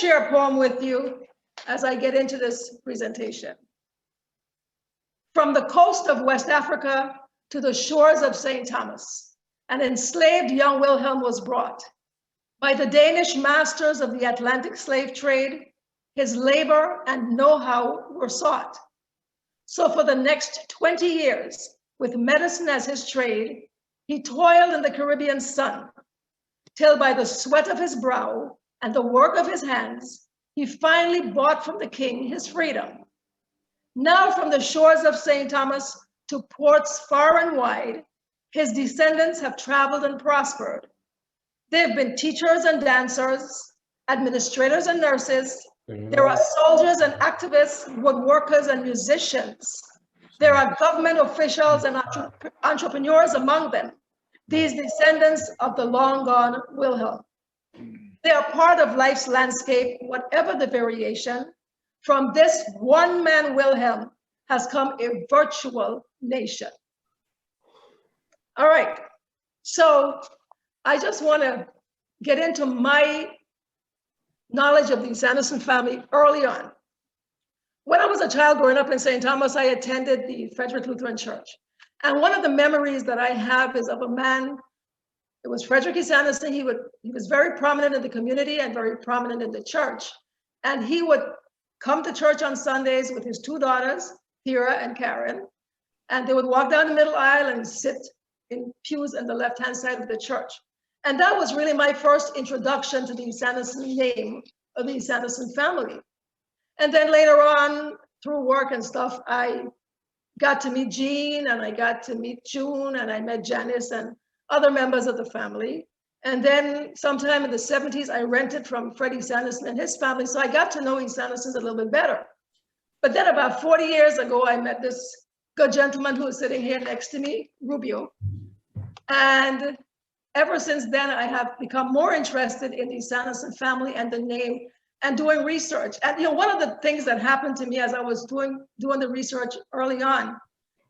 share a poem with you as I get into this presentation. From the coast of West Africa to the shores of St. Thomas, an enslaved young Wilhelm was brought. By the Danish masters of the Atlantic slave trade, his labor and know-how were sought. So for the next 20 years, with medicine as his trade, he toiled in the Caribbean sun, till by the sweat of his brow and the work of his hands, he finally bought from the king his freedom. Now from the shores of St. Thomas to ports far and wide, his descendants have traveled and prospered. They've been teachers and dancers, administrators and nurses. There are soldiers and activists, woodworkers and musicians. There are government officials and entrepreneurs among them, these descendants of the long gone Wilhelm. They are part of life's landscape, whatever the variation. From this one man Wilhelm has come a virtual nation. All right, so I just want to get into my knowledge of the Esannason family early on. When I was a child growing up in St. Thomas, I attended the Frederick Lutheran Church. And one of the memories that I have is of a man, it was Frederick Esannason. He was very prominent in the community and very prominent in the church. And he would come to church on Sundays with his two daughters, Thera and Karen, and they would walk down the middle aisle and sit in pews on the left-hand side of the church. And that was really my first introduction to the Esannason name of the Esannason family. And then later on, through work and stuff, I got to meet Jean, and I got to meet June, and I met Janice and other members of the family. And then sometime in the 70s, I rented from Fred Esannason and his family, so I got to know Esannasons a little bit better. But then about 40 years ago, I met this good gentleman who is sitting here next to me, Rubio. And ever since then, I have become more interested in the Esannason family and the name and doing research. And one of the things that happened to me as I was doing the research early on,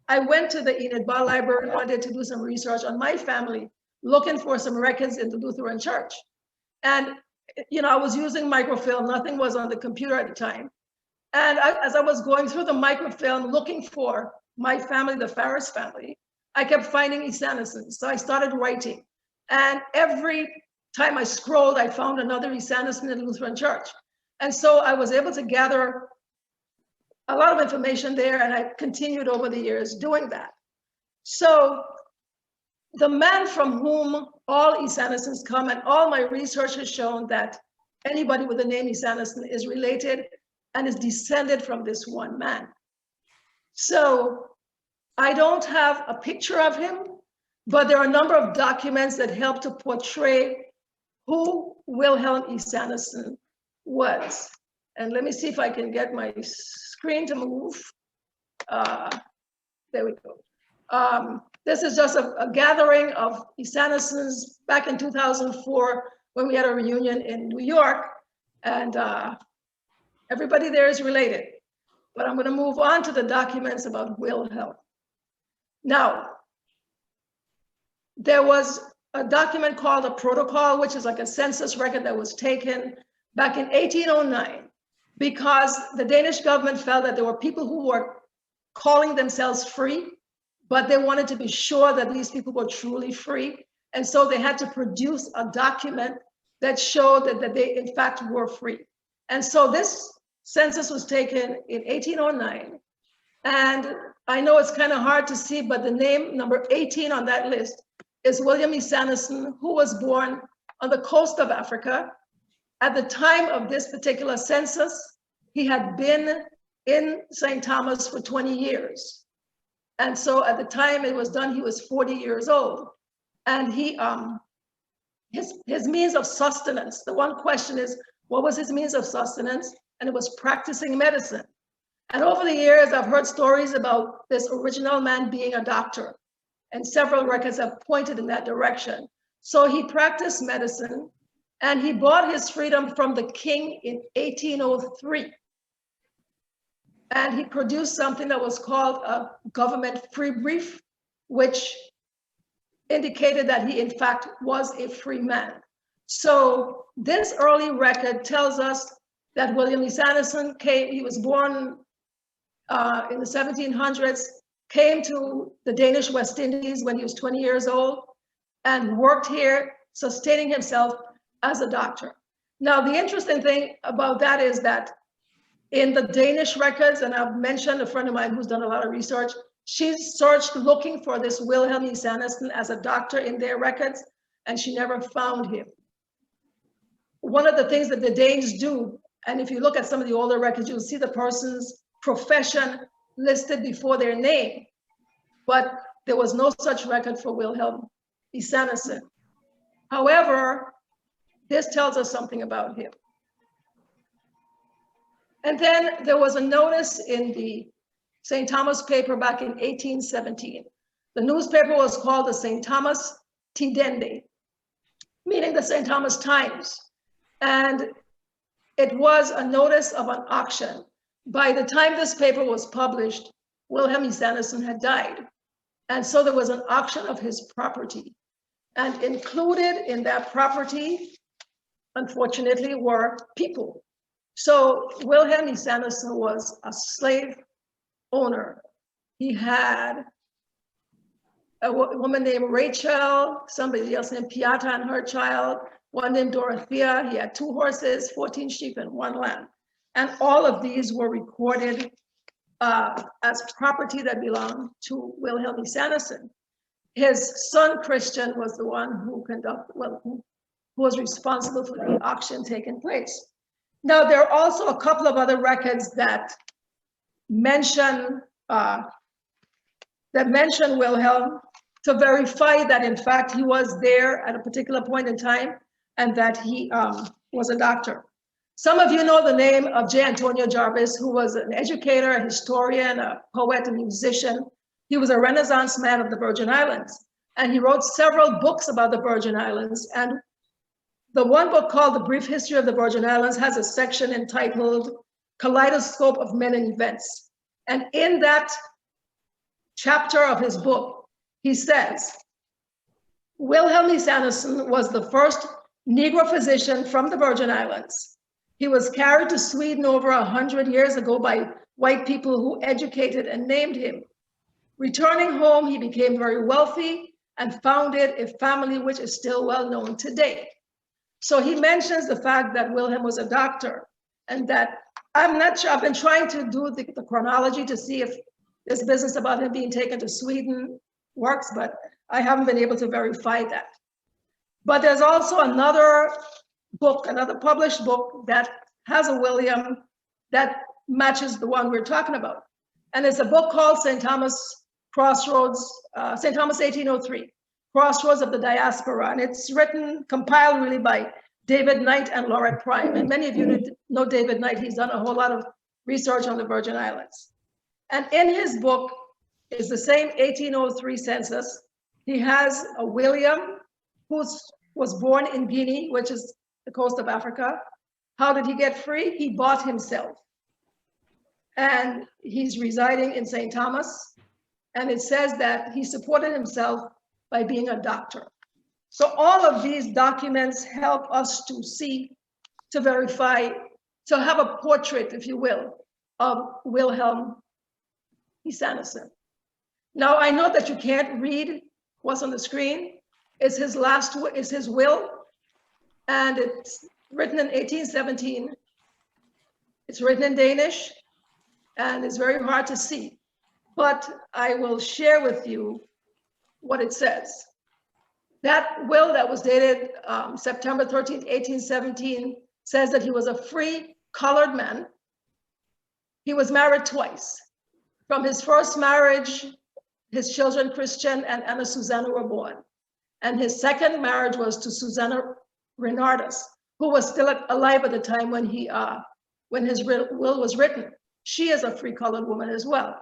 I went to the Enid Ball Library and wanted to do some research on my family, looking for some records in the Lutheran Church. And I was using microfilm, nothing was on the computer at the time. And as I was going through the microfilm looking for my family, the Farris family, I kept finding Esannasons. So I started writing. And every time I scrolled, I found another Esannason in the Lutheran Church. And so I was able to gather a lot of information there, and I continued over the years doing that. So the man from whom all Esannasons come, and all my research has shown that anybody with the name Esannason is related and is descended from this one man. So I don't have a picture of him, but there are a number of documents that help to portray who Wilhelm Esannason was. And let me see if I can get my screen to move. There we go. This is just a gathering of Esannasons back in 2004 when we had a reunion in New York, and everybody there is related. But I'm going to move on to the documents about Wilhelm. Now, there was a document called a protocol, which is like a census record that was taken back in 1809, because the Danish government felt that there were people who were calling themselves free, but they wanted to be sure that these people were truly free. And so they had to produce a document that showed that they in fact were free. And so this census was taken in 1809. And I know it's kind of hard to see, but the name number 18 on that list is Wilhelm Esannason, who was born on the coast of Africa. At the time of this particular census, he had been in St. Thomas for 20 years. And so at the time it was done, he was 40 years old. And he, his means of sustenance, the one question is, what was his means of sustenance? And it was practicing medicine. And over the years, I've heard stories about this original man being a doctor, and several records have pointed in that direction. So he practiced medicine, and he bought his freedom from the king in 1803. And he produced something that was called a government free brief, which indicated that he in fact was a free man. So this early record tells us that Wilhelm Esannason came, he was born in the 1700s, came to the Danish West Indies when he was 20 years old and worked here, sustaining himself as a doctor. Now, the interesting thing about that is that in the Danish records, and I've mentioned a friend of mine who's done a lot of research, she searched looking for this Wilhelm Esannason as a doctor in their records, and she never found him. One of the things that the Danes do, and if you look at some of the older records, you'll see the person's profession listed before their name, but there was no such record for Wilhelm Esannason. However, this tells us something about him. And then there was a notice in the St. Thomas paper back in 1817. The newspaper was called the St. Thomas Tidende, meaning the St. Thomas Times. And it was a notice of an auction. By the time this paper was published, Wilhelm Esannason had died. And so there was an auction of his property. And included in that property, unfortunately, were people. So Wilhelm Esannason was a slave owner. He had a woman named Rachel, somebody else named Piata and her child, one named Dorothea. He had 2 horses, 14 sheep, and 1 lamb. And all of these were recorded as property that belonged to Wilhelm Esannason. His son, Christian, was the one who who was responsible for the auction taking place. Now, there are also a couple of other records that mention Wilhelm to verify that, in fact, he was there at a particular point in time and that he was a doctor. Some of you know the name of J. Antonio Jarvis, who was an educator, a historian, a poet, a musician. He was a Renaissance man of the Virgin Islands, and he wrote several books about the Virgin Islands. And the one book called The Brief History of the Virgin Islands has a section entitled Kaleidoscope of Men and Events. And in that chapter of his book, he says, Wilhelm Esannason was the first Negro physician from the Virgin Islands. He was carried to Sweden over 100 years ago by white people who educated and named him. Returning home, he became very wealthy and founded a family which is still well known today. So he mentions the fact that Wilhelm was a doctor, and that I'm not sure, I've been trying to do the chronology to see if this business about him being taken to Sweden works, but I haven't been able to verify that. But there's also another book, another published book that has a William that matches the one we're talking about. And it's a book called St. Thomas Crossroads, St. Thomas 1803, Crossroads of the Diaspora. And it's written, compiled really by David Knight and Laurette Prime. And many of you know David Knight. He's done a whole lot of research on the Virgin Islands. And in his book is the same 1803 census. He has a William who was born in Guinea, which is the coast of Africa. How did he get free? He bought himself. And he's residing in St. Thomas. And it says that he supported himself by being a doctor. So all of these documents help us to see, to verify, to have a portrait, if you will, of Wilhelm Esannason. Now, I know that you can't read what's on the screen. It's his will, and it's written in 1817. It's written in Danish, and it's very hard to see. But I will share with you what it says. That will that was dated September 13th, 1817, says that he was a free colored man. He was married twice. From his first marriage, his children, Christian and Anna Susanna, were born. And his second marriage was to Susanna Renardus, who was still alive at the time when his will was written. She is a free colored woman as well.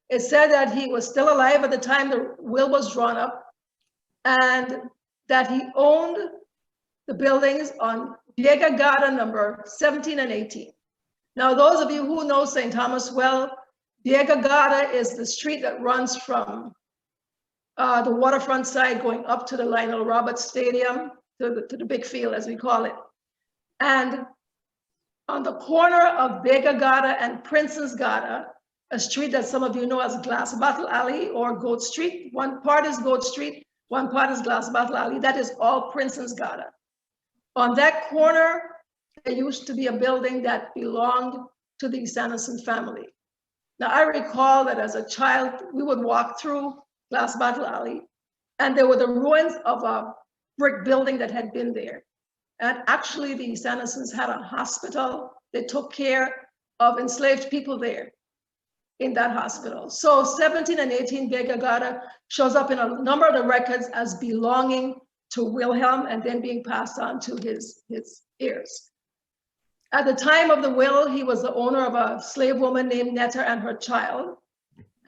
It said that he was still alive at the time the will was drawn up, and that he owned the buildings on Diego Gata number 17 and 18. Now, those of you who know St. Thomas well, Diego Gata is the street that runs from the waterfront side going up to the Lionel Roberts Stadium. to the big field, as we call it. And on the corner of Begagata and Princess Gata, a street that some of you know as Glass Bottle Alley or Goat Street. One part is Goat Street, one part is Glass Bottle Alley. That is all Princess Gata. On that corner, there used to be a building that belonged to the Esannason family. Now, I recall that as a child, we would walk through Glass Bottle Alley, and there were the ruins of a brick building that had been there. And actually, the Esannasons had a hospital. They took care of enslaved people there in that hospital. So 17 and 18 Begagata shows up in a number of the records as belonging to Wilhelm and then being passed on to his heirs. At the time of the will, he was the owner of a slave woman named Netta and her child.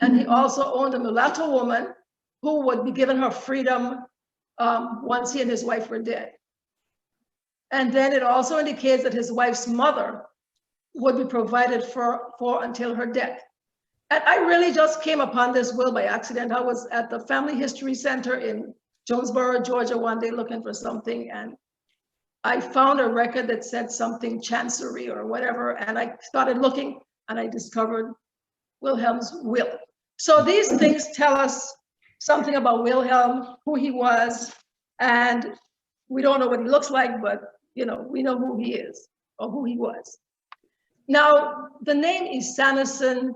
And he also owned a mulatto woman who would be given her freedom once he and his wife were dead. And then it also indicates that his wife's mother would be provided for until her death. And I really just came upon this will by accident. I was at the Family History Center in Jonesboro, Georgia one day looking for something, and I found a record that said something Chancery or whatever, and I started looking and I discovered Wilhelm's will. So these things tell us something about Wilhelm, who he was, and we don't know what he looks like, but we know who he is or who he was. Now, the name Esannason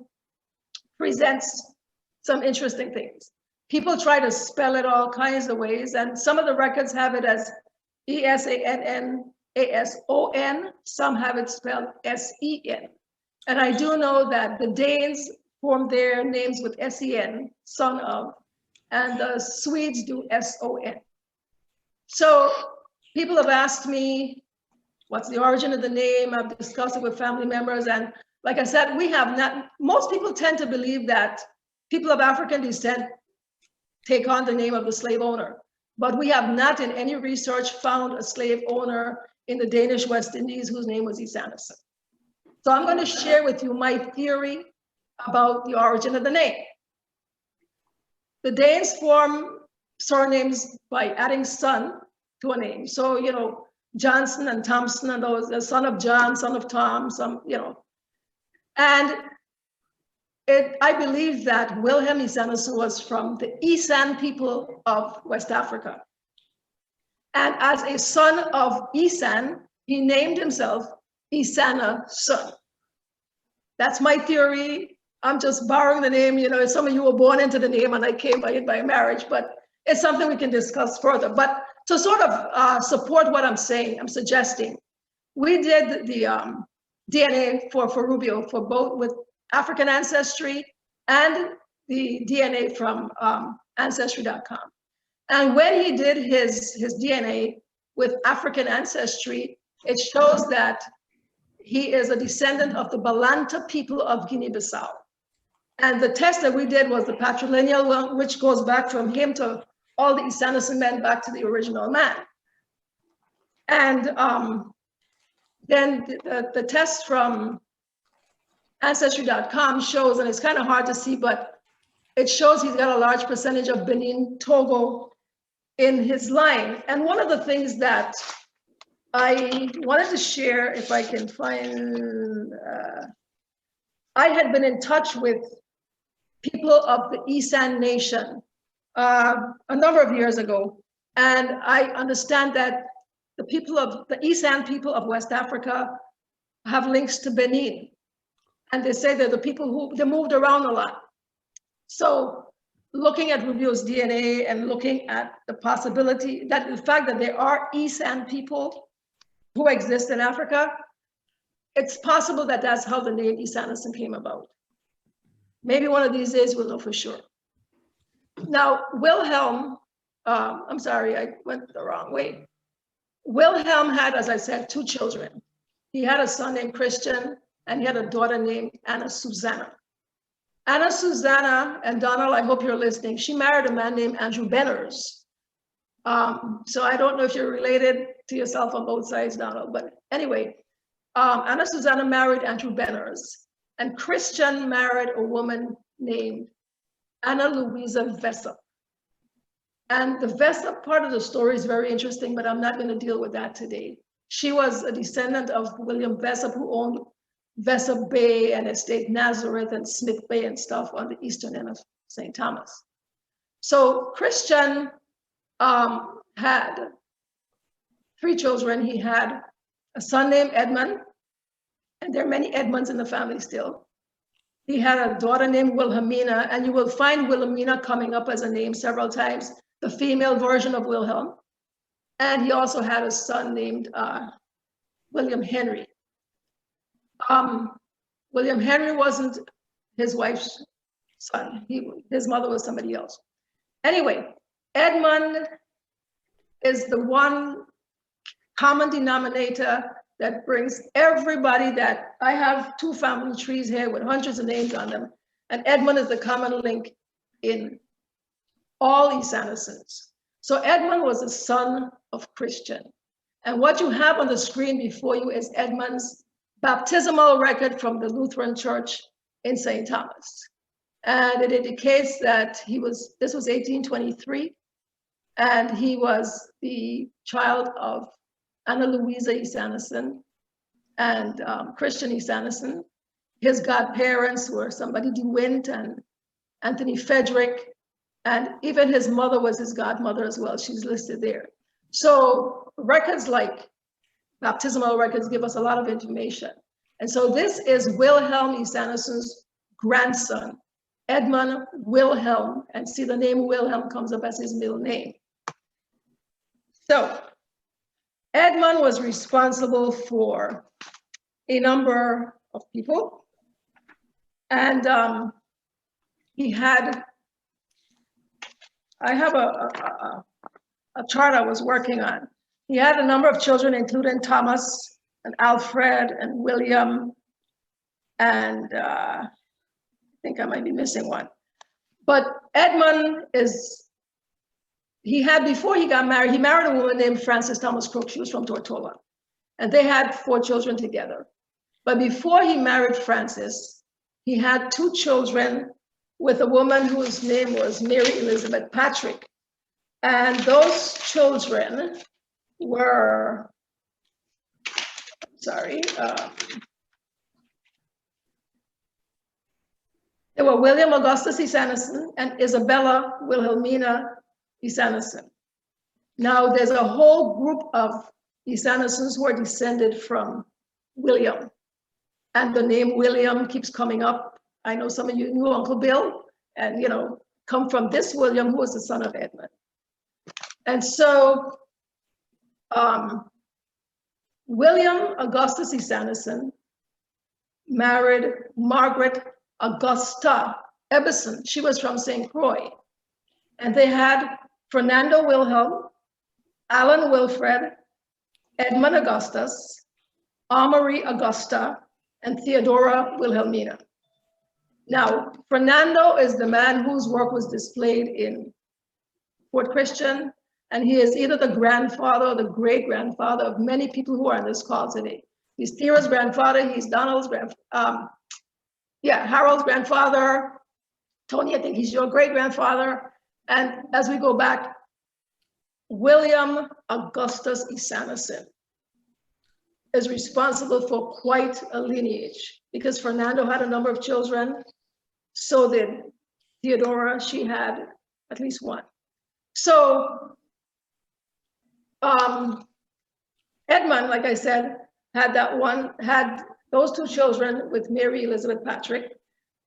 presents some interesting things. People try to spell it all kinds of ways, and some of the records have it as Esannason. Some have it spelled Sen. And I do know that the Danes formed their names with Sen, son of, and the Swedes do Son. So people have asked me, what's the origin of the name? I've discussed it with family members. And like I said, we have not, most people tend to believe that people of African descent take on the name of the slave owner. But we have not in any research found a slave owner in the Danish West Indies whose name was Esannason. So I'm going to share with you my theory about the origin of the name. The Danes form surnames by adding son to a name. So, Johnson and Thompson and those, the son of John, son of Tom, And I believe that Wilhelm Esannason was from the Esan people of West Africa. And as a son of Esan, he named himself Esannasson. That's my theory. I'm just borrowing the name. Some of you were born into the name and I came by it by marriage, but it's something we can discuss further. But to sort of support what I'm saying, I'm suggesting, we did the DNA for Rubio for both with African ancestry and the DNA from Ancestry.com. And when he did his DNA with African ancestry, it shows that he is a descendant of the Balanta people of Guinea-Bissau. And the test that we did was the patrilineal one, which goes back from him to all the Esannason men back to the original man. And then the test from Ancestry.com shows, and it's kind of hard to see, but it shows he's got a large percentage of Benin, Togo in his line. And one of the things that I wanted to share, if I can find, I had been in touch with people of the Esan Nation a number of years ago. And I understand that the Esan people of West Africa have links to Benin. And they say they're the people who, they moved around a lot. So looking at Rubio's DNA and looking at the possibility that the fact that there are Esan people who exist in Africa, it's possible that that's how the name Esannason came about. Maybe one of these days we'll know for sure. Now, Wilhelm, I'm sorry, I went the wrong way. Wilhelm had, as I said, 2 children. He had a son named Christian, and he had a daughter named Anna Susanna. Anna Susanna, and Donald, I hope you're listening, she married a man named Andrew Benners. So I don't know if you're related to yourself on both sides, Donald, but anyway, Anna Susanna married Andrew Benners, and Christian married a woman named Anna Louisa Vessa. And the Vesa part of the story is very interesting, but I'm not going to deal with that today. She was a descendant of William Vesa, who owned Vesa Bay and Estate Nazareth and Smith Bay and stuff on the eastern end of St. Thomas. So Christian had 3 children. He had a son named Edmund, and there are many Edmunds in the family still. He had a daughter named Wilhelmina, and you will find Wilhelmina coming up as a name several times, the female version of Wilhelm. And he also had a son named William Henry. William Henry wasn't his wife's son. His mother was somebody else. Anyway, Edmund is the one common denominator that brings everybody that I have 2 family trees here with hundreds of names on them. And Edmund is the common link in all Esannasons. So Edmund was a son of Christian. And what you have on the screen before you is Edmund's baptismal record from the Lutheran Church in St. Thomas. And it indicates that this was 1823, and he was the child of Anna Louisa Esannason and Christian Esannason. His godparents were somebody DeWint and Anthony Frederick, and even his mother was his godmother as well. She's listed there. So records like baptismal records give us a lot of information. And so this is Wilhelm Esannason's grandson, Edmund Wilhelm, and see the name Wilhelm comes up as his middle name. So Edmund was responsible for a number of people, and he had, I have a chart I was working on. He had a number of children, including Thomas and Alfred and William, and I think I might be missing one. But Edmund before he got married, he married a woman named Frances Thomas Crook. She was from Tortola. And they had 4 children together. But before he married Frances, he had 2 children with a woman whose name was Mary Elizabeth Patrick. And those children were, they were William Augustus Esannason and Isabella Wilhelmina Esannason. Now there's a whole group of Esannasons who are descended from William, and the name William keeps coming up. I know some of you knew Uncle Bill, and come from this William, who was the son of Edmund. And so William Augustus Esannason married Margaret Augusta Eberson. She was from St. Croix. And they had Fernando Wilhelm, Alan Wilfred, Edmund Augustus, Amory Augusta, and Theodora Wilhelmina. Now, Fernando is the man whose work was displayed in Fort Christian, and he is either the grandfather or the great-grandfather of many people who are on this call today. He's Theo's grandfather, he's Donald's Harold's grandfather. Tony, I think he's your great-grandfather. And as we go back, William Augustus Esannason is responsible for quite a lineage, because Fernando had a number of children. So did Theodora. She had at least one. So Edmund, like I said, had those 2 children with Mary Elizabeth Patrick.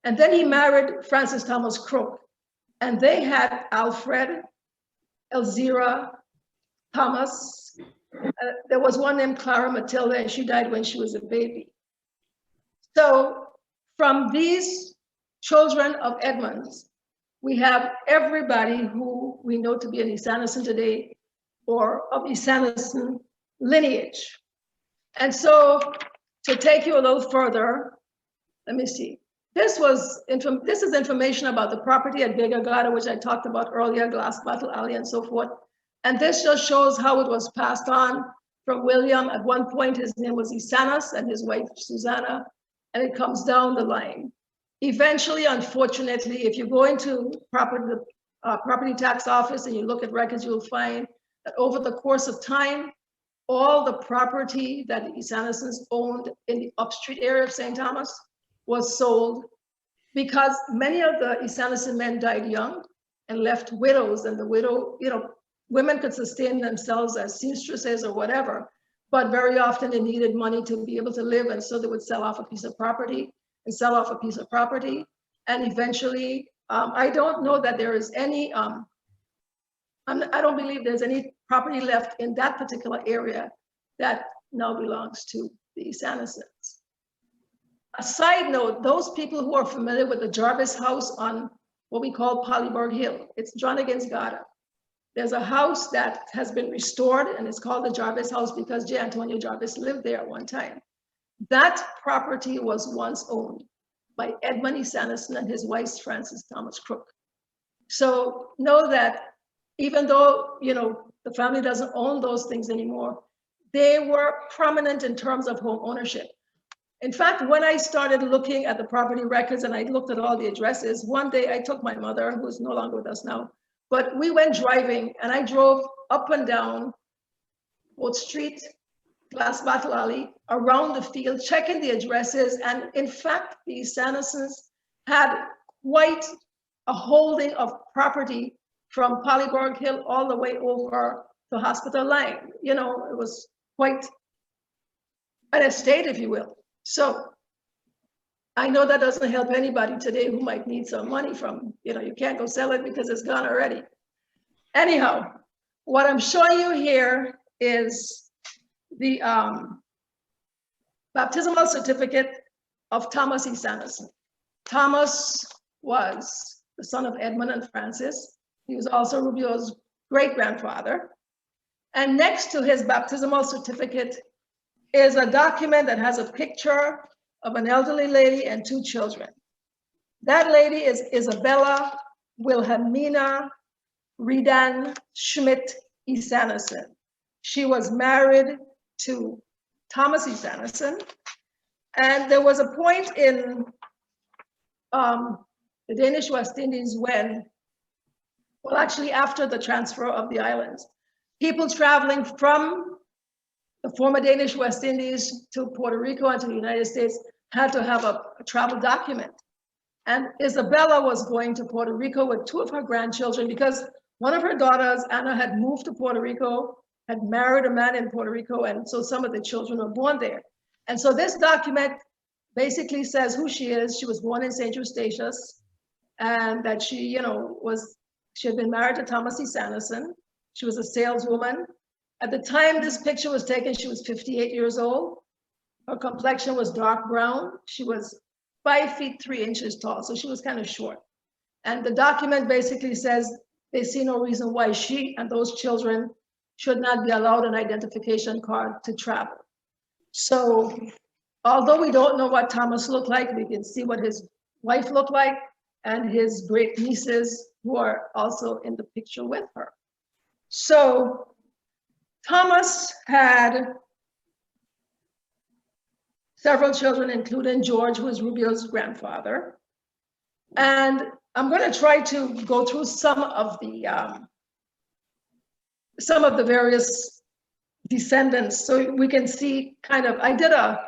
And then he married Frances Thomas Crook. And they had Alfred, Elzira, Thomas. There was one named Clara Matilda, and she died when she was a baby. So from these children of Edmund's, we have everybody who we know to be an Esannason today, or of Esannason lineage. And so to take you a little further, let me see. This is information about the property at Vega Gata, which I talked about earlier, Glass Battle Alley and so forth. And this just shows how it was passed on from William. At one point, his name was Esannas and his wife, Susanna, and it comes down the line. Eventually, unfortunately, if you go into property tax office and you look at records, you'll find that over the course of time, all the property that the Esannasons owned in the upstreet area of St. Thomas was sold because many of the Esannason men died young and left widows, and the widow, women could sustain themselves as seamstresses or whatever, but very often they needed money to be able to live, and so they would sell off a piece of property and sell off a piece of property, and eventually, I don't know that there is any, I don't believe there's any property left in that particular area that now belongs to the Esannasons. A side note, those people who are familiar with the Jarvis House on what we call Polyberg Hill, it's Jonaghan's Garden. There's a house that has been restored and it's called the Jarvis House because J. Antonio Jarvis lived there at one time. That property was once owned by Edmund Esannason and his wife, Frances Thomas Crook. So know that even though, the family doesn't own those things anymore, they were prominent in terms of home ownership. In fact, when I started looking at the property records and I looked at all the addresses, one day I took my mother, who's no longer with us now, but we went driving and I drove up and down Boat Street, Glass Battle Alley, around the field, checking the addresses. And in fact, the Esannasons had quite a holding of property from Polyberg Hill all the way over the hospital line. It was quite an estate, if you will. So I know that doesn't help anybody today who might need some money from, you can't go sell it because it's gone already. Anyhow, what I'm showing you here is the baptismal certificate of Thomas Esannason. Thomas was the son of Edmund and Frances. He was also Rubio's great-grandfather. And next to his baptismal certificate is a document that has a picture of an elderly lady and two children. That lady is Isabella Wilhelmina Redan Schmidt Esannason. She was married to Thomas Esannason. And there was a point in the Danish West Indies when, well, actually after the transfer of the islands, people traveling from the former Danish West Indies to Puerto Rico and to the United States had to have a travel document. And Isabella was going to Puerto Rico with two of her grandchildren because one of her daughters, Anna, had moved to Puerto Rico, had married a man in Puerto Rico, and so some of the children were born there. And so this document basically says who she is. She was born in St. Eustatius, and that she, she had been married to Thomas Esannason. She was a saleswoman. At the time this picture was taken, she was 58 years old. Her complexion was dark brown. She was 5 feet 3 inches tall, so she was kind of short. And the document basically says they see no reason why she and those children should not be allowed an identification card to travel. So although we don't know what Thomas looked like, we can see what his wife looked like and his great nieces who are also in the picture with her. So Thomas had several children, including George, who was Rubio's grandfather. And I'm going to try to go through some of the various descendants so we can see kind of, I did a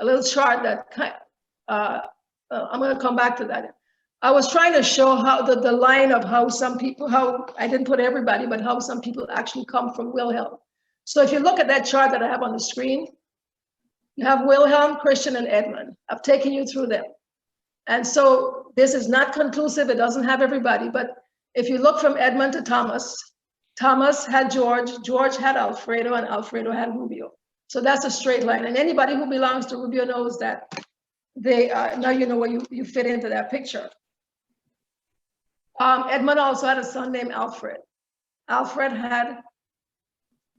little chart that I'm going to come back to that. I was trying to show how the line of how some people, how I didn't put everybody, but how some people actually come from Wilhelm. So if you look at that chart that I have on the screen, you have Wilhelm, Christian, and Edmund. I've taken you through them. And so this is not conclusive. It doesn't have everybody. But if you look from Edmund to Thomas, Thomas had George, George had Alfredo, and Alfredo had Rubio. So that's a straight line. And anybody who belongs to Rubio knows that they now you know where you fit into that picture. Edmund also had a son named Alfred. Alfred had a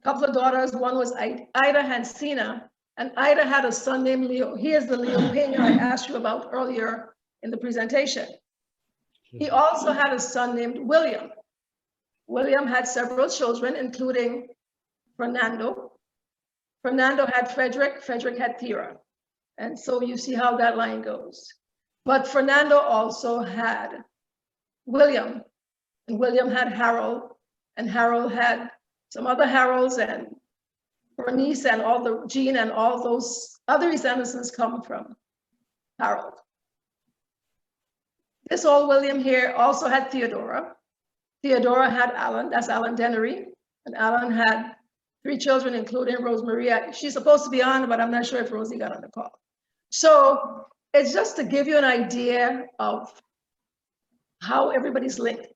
couple of daughters. One was Ida Hansina, and Ida had a son named Leo. He is the Leo Pena I asked you about earlier in the presentation. He also had a son named William. William had several children, including Fernando. Fernando had Frederick, Frederick had Thera. And so you see how that line goes. But Fernando also had William, And William had Harold, and Harold had some other Harolds, and Bernice and all the Jean and all those other Esannasons come from Harold. This old William here also had Theodora. Theodora had Alan, that's Alan Dennery, and Alan had 3 children, including Rosemary. She's supposed to be on, but I'm not sure if Rosie got on the call. So it's just to give you an idea of how everybody's linked.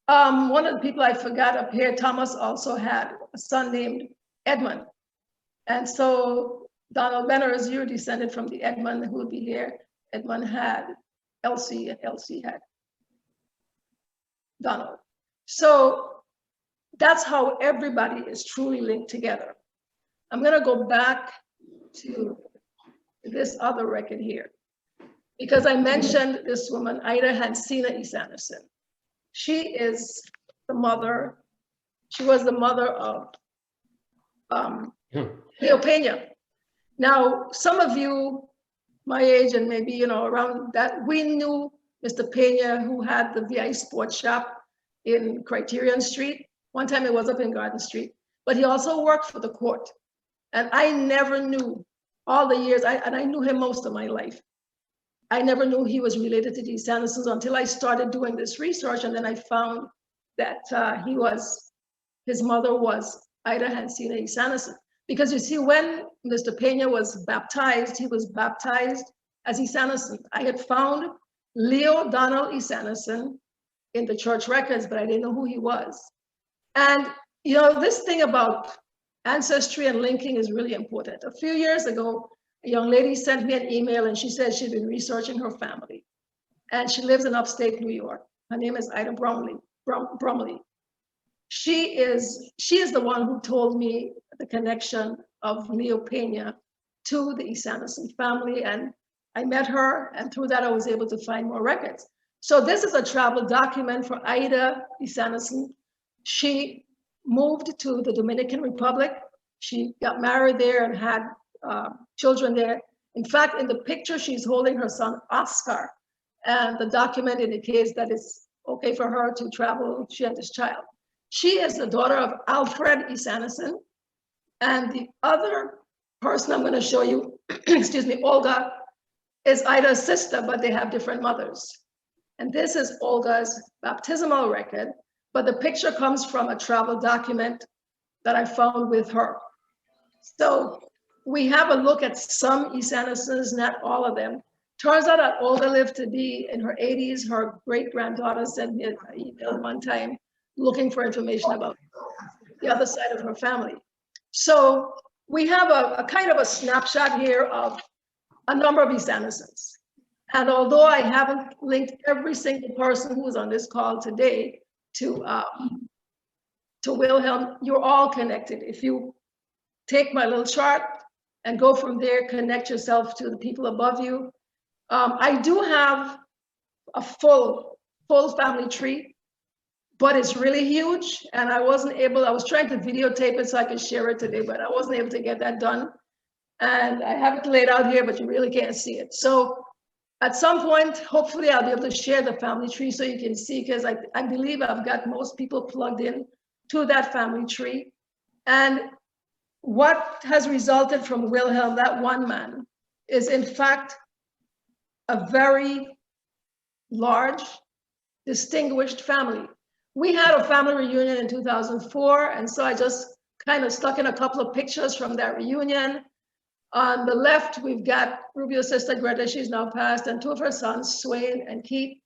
One of the people I forgot up here, Thomas also had a son named Edmund. And so Donald Benner, as you're descended from the Edmund who would be here. Edmund had Elsie, and Elsie had Donald. So that's how everybody is truly linked together. I'm gonna go back to this other record here, because I mentioned this woman, Ida Hansina Esannason. She is the mother, she was the mother of Leo Pena. Now, some of you, my age and maybe, you know, around that, we knew Mr. Pena, who had the VI Sports Shop in Criterion Street. One time it was up in Garden Street, but he also worked for the court. And I never knew all the years, and I knew him most of my life. I never knew he was related to the Esannasons until I started doing this research, and then I found that his mother was Ida Hansina Esannason. Because you see, when Mr. Pena was baptized, he was baptized as Esannason. I had found Leo Donald Esannason in the church records, but I didn't know who he was. And you know, this thing about ancestry and linking is really important. A few years ago, a young lady sent me an email and she said she'd been researching her family. And she lives in upstate New York. Her name is Ida Brumley. She is the one who told me the connection of Leo Pena to the Esannason family. And I met her, and through that I was able to find more records. So this is a travel document for Ida Esannason. She moved to the Dominican Republic. She got married there and had children there. In fact, in the picture, she's holding her son, Oscar. And the document indicates that it's okay for her to travel, she and this child. She is the daughter of Alfred Esannason. And the other person I'm gonna show you, excuse me, Olga, is Ida's sister, but they have different mothers. And this is Olga's baptismal record, but the picture comes from a travel document that I found with her. So we have a look at some Esannasons, not all of them. Turns out that Olga lived to be in her 80s. Her great-granddaughter sent me an email one time looking for information about the other side of her family. So we have a kind of a snapshot here of a number of Esannasons. And although I haven't linked every single person who is on this call today to Wilhelm, you're all connected. If you take my little chart and go from there, connect yourself to the people above you. I do have a full family tree, but it's really huge. And I was trying to videotape it so I could share it today, but I wasn't able to get that done. And I have it laid out here, but you really can't see it. So at some point, hopefully I'll be able to share the family tree so you can see, because I believe I've got most people plugged in to that family tree. And what has resulted from Wilhelm, that one man, is in fact a very large, distinguished family. We had a family reunion in 2004, and so I just kind of stuck in a couple of pictures from that reunion. On the left, we've got Rubio's sister, Greta, she's now passed, and 2 of her sons, Swain and Keith.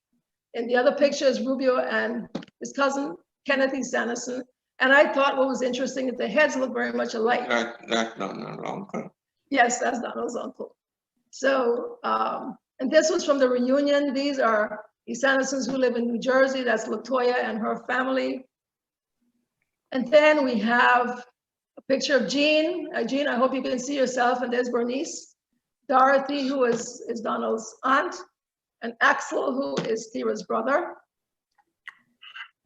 In the other picture is Rubio and his cousin, Kenneth Esannason. And I thought what was interesting is the heads look very much alike. That's Donald's uncle. Yes, that's Donald's uncle. So, and this was from the reunion. These are Esannasons who live in New Jersey. That's Latoya and her family. And then we have a picture of Jean. Jean, I hope you can see yourself. And there's Bernice. Dorothy, who is Donald's aunt. And Axel, who is Thera's brother.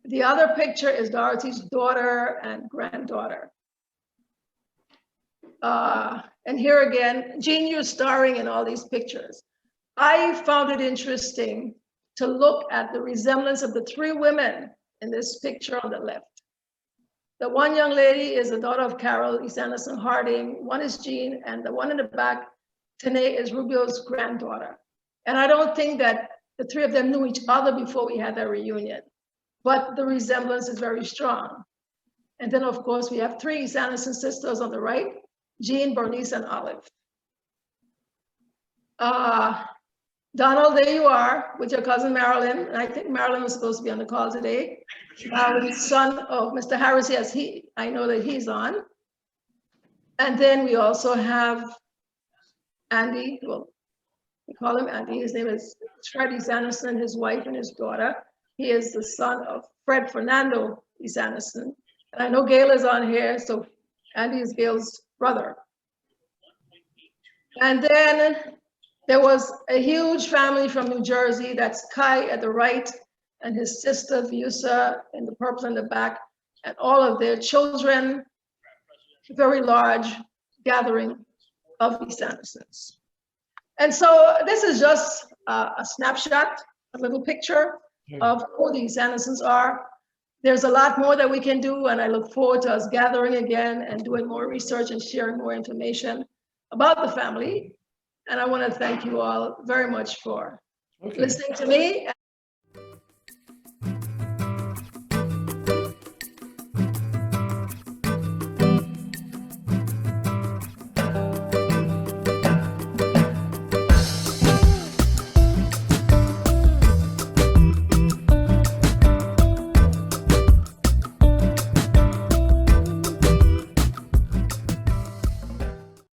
The other picture is Dorothy's daughter and granddaughter. And here again, Jean, you're starring in all these pictures. I found it interesting to look at the resemblance of the 3 women in this picture on the left. The one young lady is the daughter of Carol Esannason Harding. One is Jean, and the one in the back, Tanae, is Rubio's granddaughter. And I don't think that the three of them knew each other before we had their reunion, but the resemblance is very strong. And then, of course, we have three Esannason sisters on the right, Jean, Bernice, and Olive. Donald, there you are with your cousin Marilyn. And I think Marilyn was supposed to be on the call today. The son of Mr. Harris, yes, I know that he's on. And then we also have Andy, well, we call him Andy. His name is Fred Esannason, his wife and his daughter. He is the son of Fred Fernando Esannason. And I know Gail is on here, so Andy is Gail's brother. And then there was a huge family from New Jersey. That's Kai at the right and his sister Vusa in the purple in the back, and all of their children. Very large gathering of Esannasons. And so this is just a snapshot, a little picture of who the Esannasons are. There's a lot more that we can do, and I look forward to us gathering again and doing more research and sharing more information about the family. And I want to thank you all very much for listening to me.